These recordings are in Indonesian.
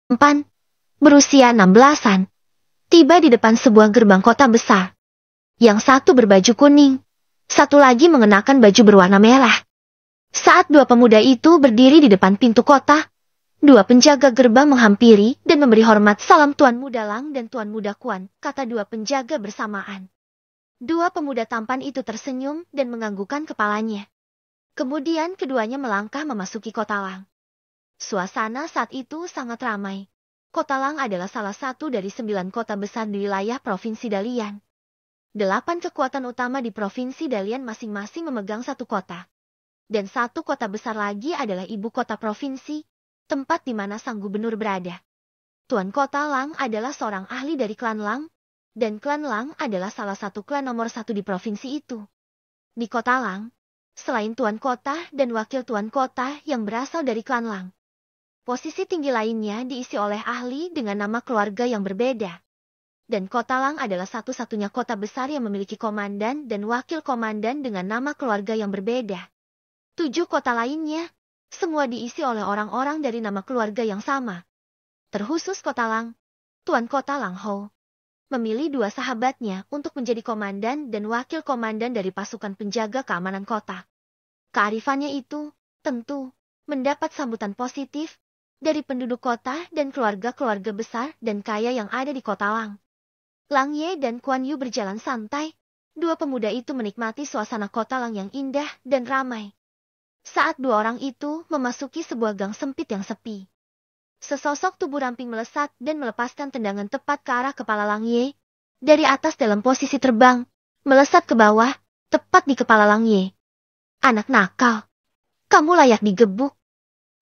tampan, berusia 16-an, tiba di depan sebuah gerbang kota besar. Yang satu berbaju kuning, satu lagi mengenakan baju berwarna merah. Saat dua pemuda itu berdiri di depan pintu kota, dua penjaga gerbang menghampiri dan memberi hormat salam Tuan Muda Lang dan Tuan Muda Kuan, kata dua penjaga bersamaan. Dua pemuda tampan itu tersenyum dan menganggukkan kepalanya. Kemudian keduanya melangkah memasuki kota Lang. Suasana saat itu sangat ramai. Kota Lang adalah salah satu dari 9 kota besar di wilayah Provinsi Dalian. 8 kekuatan utama di Provinsi Dalian masing-masing memegang satu kota. Dan satu kota besar lagi adalah ibu kota provinsi, tempat di mana sang gubernur berada. Tuan Kota Lang adalah seorang ahli dari klan Lang, dan klan Lang adalah salah satu klan nomor 1 di provinsi itu. Di kota Lang, selain Tuan Kota dan Wakil Tuan Kota yang berasal dari klan Lang, posisi tinggi lainnya diisi oleh ahli dengan nama keluarga yang berbeda. Dan kota Lang adalah satu-satunya kota besar yang memiliki komandan dan wakil komandan dengan nama keluarga yang berbeda. 7 kota lainnya, semua diisi oleh orang-orang dari nama keluarga yang sama. Terkhusus kota Lang, Tuan Kota Lang Ho memilih 2 sahabatnya untuk menjadi komandan dan wakil komandan dari pasukan penjaga keamanan kota. Kearifannya itu, tentu, mendapat sambutan positif dari penduduk kota dan keluarga-keluarga besar dan kaya yang ada di kota Lang. Lang Ye dan Kuan Yu berjalan santai, 2 pemuda itu menikmati suasana kota Lang yang indah dan ramai. Saat 2 orang itu memasuki sebuah gang sempit yang sepi, sesosok tubuh ramping melesat dan melepaskan tendangan tepat ke arah kepala Lang Ye. Dari atas dalam posisi terbang, melesat ke bawah, tepat di kepala Lang Ye. Anak nakal, kamu layak digebuk.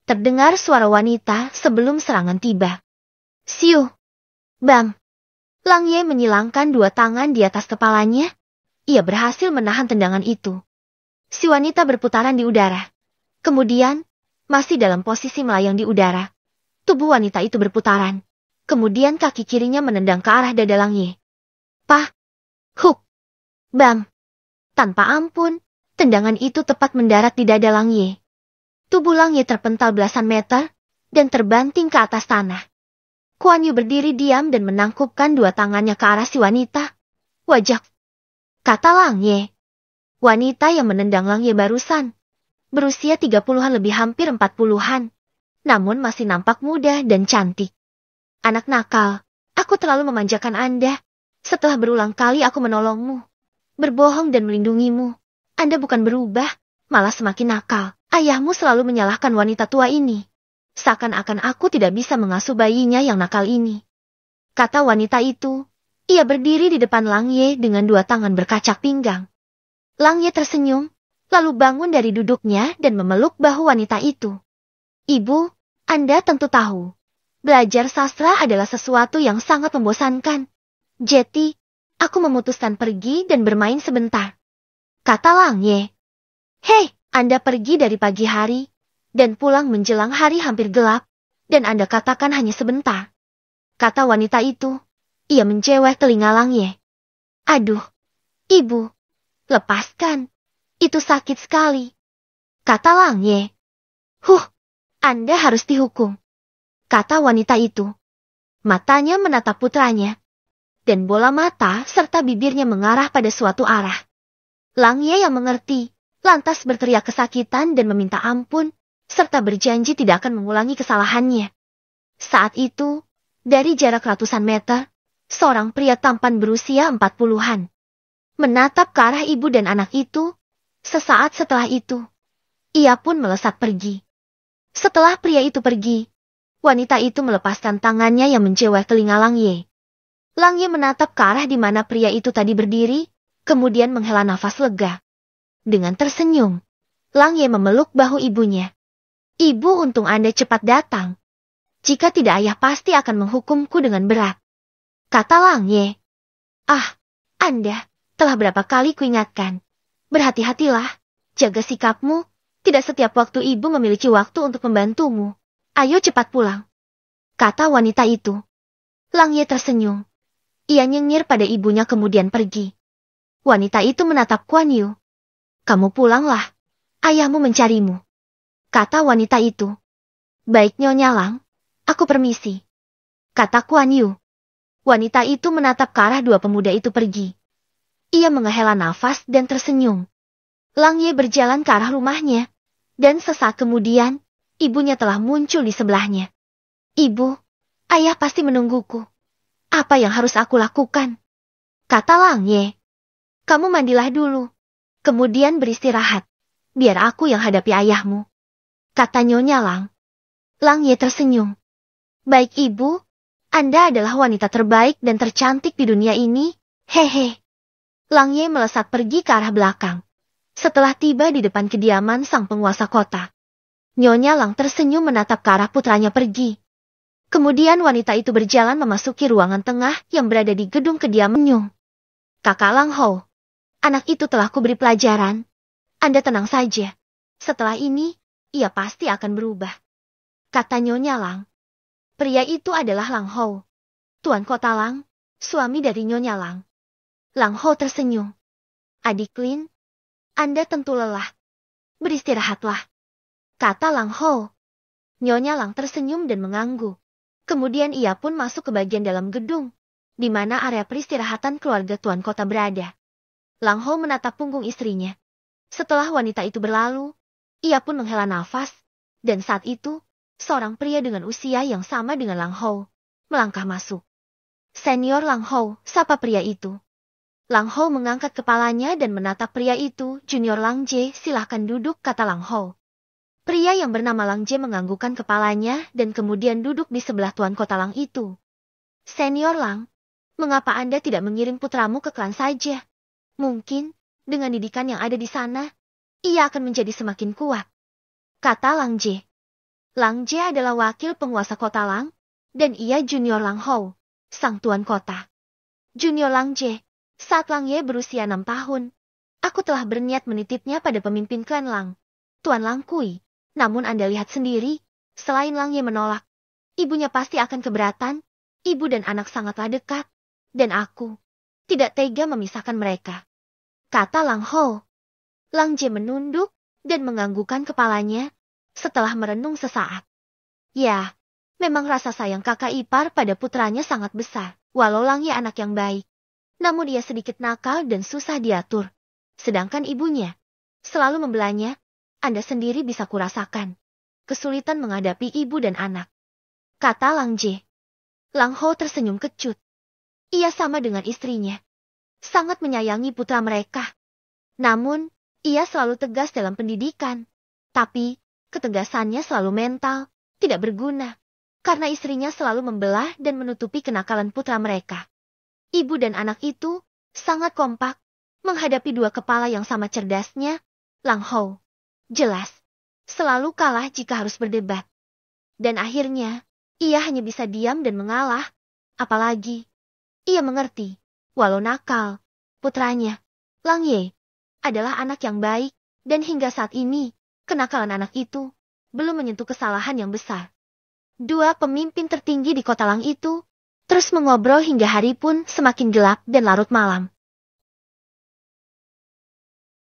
Terdengar suara wanita sebelum serangan tiba. Siu, bam. Lang Ye menyilangkan 2 tangan di atas kepalanya. Ia berhasil menahan tendangan itu. Si wanita berputaran di udara. Kemudian, masih dalam posisi melayang di udara, tubuh wanita itu berputaran. Kemudian kaki kirinya menendang ke arah dada Lang Ye. Pah! Huk! Bam! Tanpa ampun, tendangan itu tepat mendarat di dada Lang Ye. Tubuh Lang Ye terpental belasan meter, dan terbanting ke atas tanah. Kuan Yu berdiri diam dan menangkupkan 2 tangannya ke arah si wanita. Wajah! Kata Lang Ye. Wanita yang menendang Lang Ye barusan berusia 30-an lebih hampir 40-an. Namun masih nampak muda dan cantik. Anak nakal, aku terlalu memanjakan Anda. Setelah berulang kali aku menolongmu, berbohong dan melindungimu, Anda bukan berubah, malah semakin nakal. Ayahmu selalu menyalahkan wanita tua ini. Seakan-akan aku tidak bisa mengasuh bayinya yang nakal ini. Kata wanita itu, ia berdiri di depan Lang Ye dengan 2 tangan berkacak pinggang. Lang Ye tersenyum, lalu bangun dari duduknya dan memeluk bahu wanita itu. Ibu, Anda tentu tahu, belajar sastra adalah sesuatu yang sangat membosankan. Jadi, aku memutuskan pergi dan bermain sebentar. Kata Lang Ye. Hei, Anda pergi dari pagi hari, dan pulang menjelang hari hampir gelap, dan Anda katakan hanya sebentar. Kata wanita itu, ia mencewek telinga Lang Ye. Aduh, Ibu, lepaskan. Itu sakit sekali. Kata Lang Ye. Anda harus dihukum. Kata wanita itu. Matanya menatap putranya. Dan bola mata serta bibirnya mengarah pada suatu arah. Lang Ye yang mengerti, lantas berteriak kesakitan dan meminta ampun, serta berjanji tidak akan mengulangi kesalahannya. Saat itu, dari jarak ratusan meter, seorang pria tampan berusia 40-an menatap ke arah ibu dan anak itu. Sesaat setelah itu, ia pun melesat pergi. Setelah pria itu pergi, wanita itu melepaskan tangannya yang mencewek telinga Lang Ye. Lang Ye menatap ke arah di mana pria itu tadi berdiri, kemudian menghela nafas lega. Dengan tersenyum, Lang Ye memeluk bahu ibunya. Ibu, untung Anda cepat datang. Jika tidak, ayah pasti akan menghukumku dengan berat. Kata Lang Ye. Anda, telah berapa kali kuingatkan. Berhati-hatilah, jaga sikapmu, tidak setiap waktu ibu memiliki waktu untuk membantumu. Ayo cepat pulang. Kata wanita itu. Lang Ye tersenyum. Ia nyengir pada ibunya kemudian pergi. Wanita itu menatap Kuan Yu. Kamu pulanglah, ayahmu mencarimu. Kata wanita itu. Baik Nyonya Lang, aku permisi. kata Kuan Yu. Wanita itu menatap ke arah dua pemuda itu pergi. Ia menghela nafas dan tersenyum. Lang Ye berjalan ke arah rumahnya, dan sesaat kemudian, ibunya telah muncul di sebelahnya. Ibu, ayah pasti menungguku. Apa yang harus aku lakukan? Kata Lang Ye. Kamu mandilah dulu. Kemudian beristirahat. Biar aku yang hadapi ayahmu. Kata Nyonya Lang. Lang Ye tersenyum. Baik ibu, Anda adalah wanita terbaik dan tercantik di dunia ini. Hehe. Lang Ye melesat pergi ke arah belakang. Setelah tiba di depan kediaman sang penguasa kota. Nyonya Lang tersenyum menatap ke arah putranya pergi. Kemudian wanita itu berjalan memasuki ruangan tengah yang berada di gedung kediaman Nyung. Kakak Lang Hou. Anak itu telah kuberi pelajaran. Anda tenang saja. Setelah ini, ia pasti akan berubah. Kata Nyonya Lang. Pria itu adalah Lang Hou. Tuan Kota Lang, suami dari Nyonya Lang. Lang Hou tersenyum. Adik Lin, Anda tentu lelah. Beristirahatlah. Kata Lang Hou. Nyonya Lang tersenyum dan mengangguk. Kemudian ia pun masuk ke bagian dalam gedung, di mana area peristirahatan keluarga Tuan Kota berada. Lang Hou menatap punggung istrinya. Setelah wanita itu berlalu, ia pun menghela nafas, dan saat itu, seorang pria dengan usia yang sama dengan Lang Hou melangkah masuk. Senior Lang Hou, sapa pria itu. Lang Hou mengangkat kepalanya dan menatap pria itu. Junior Lang Jie, silahkan duduk, kata Lang Hou. Pria yang bernama Lang Jie menganggukkan kepalanya dan kemudian duduk di sebelah Tuan Kota Lang itu. Senior Lang, mengapa Anda tidak mengirim putramu ke klan saja? Mungkin, dengan didikan yang ada di sana, ia akan menjadi semakin kuat. Kata Lang Jie. Lang Jie adalah wakil penguasa kota Lang, dan ia junior Lang Hou, sang tuan kota. Junior Lang Jie, saat Lang Ye berusia 6 tahun, aku telah berniat menitipnya pada pemimpin klan Lang, Tuan Lang Kui. Namun Anda lihat sendiri, selain Lang Ye menolak, ibunya pasti akan keberatan, ibu dan anak sangatlah dekat, dan aku tidak tega memisahkan mereka. Kata Lang Hou. Lang Jie menunduk dan menganggukkan kepalanya setelah merenung sesaat. Ya, memang rasa sayang kakak ipar pada putranya sangat besar, walau Lang Ye anak yang baik. Namun ia sedikit nakal dan susah diatur. Sedangkan ibunya selalu membelanya. Anda sendiri bisa kurasakan kesulitan menghadapi ibu dan anak. Kata Lang Jie. Lang Hou tersenyum kecut. Ia sama dengan istrinya. Sangat menyayangi putra mereka. Namun, ia selalu tegas dalam pendidikan. Tapi, ketegasannya selalu mental, tidak berguna. Karena istrinya selalu membelah dan menutupi kenakalan putra mereka. Ibu dan anak itu sangat kompak, menghadapi dua kepala yang sama cerdasnya. Lang Hou, jelas, selalu kalah jika harus berdebat. Dan akhirnya, ia hanya bisa diam dan mengalah. Apalagi, ia mengerti, walau nakal, putranya, Lang Ye, adalah anak yang baik, dan hingga saat ini, kenakalan anak itu belum menyentuh kesalahan yang besar. Dua pemimpin tertinggi di kota Lang itu terus mengobrol hingga hari pun semakin gelap dan larut malam.